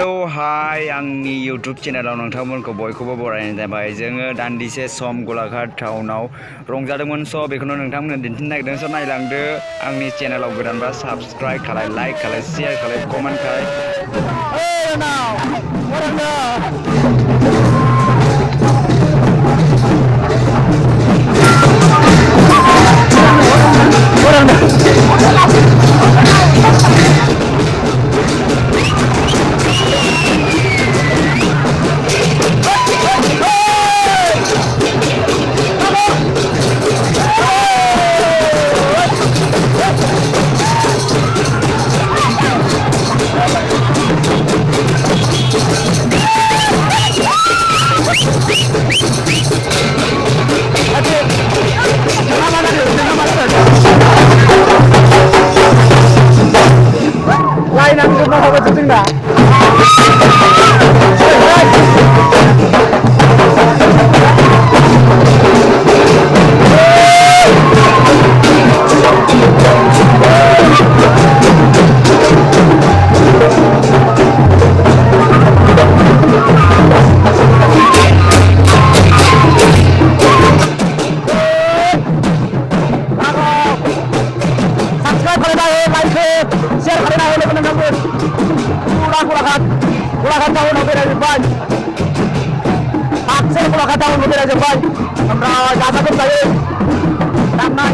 Hello hi आंनि YouTube चेनेलाव नोंथांमोनखौ बयखौबो बरायनाय जाबाय। जोङो दान्दिसे सम गलाघाट टाउनाव रंजादोंमोन, स' बेखौनो नोंथांमोननो दिन्थिनो नागिरदों। स' नायलांदो, आंनि चेनेलाव गोदानबा साबस्क्राइब खालाय, लाइक खालाय, शेयार खालाय, कमेन्ट खालाय। Lain aku mau apa cuci enggak? Share kalian oleh penonton. Gulakan tahun berbeda Jepang. Akses gulakan tahun berbeda Jepang. আমরা যাতা করতে পারি। রান্না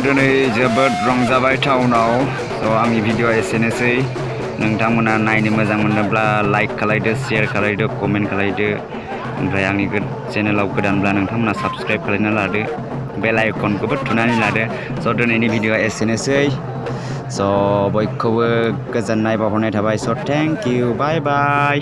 दिनै जोबोद रंजाबाय टाउनाव। स' आंनि भिडिअ'आ एसेनोसै। नोंथांमोना नायनो मोजां मोनोब्ला लाइक खालायदो, शेयार खालायदो, कमेन्ट खालायदो। ओमफ्राय आंनि चेनेलाव गोदानब्ला नोंथांमोना साबस्क्राइब खालायना लादो, बेल आइकनखौबो थुनानै लादो। स' दिनैनि भिडिअ'आ एसेनोसै। स' बयखौबो गोजोननाय बावहरनाय थाबाय। स' थेंक इउ, बाय बाय।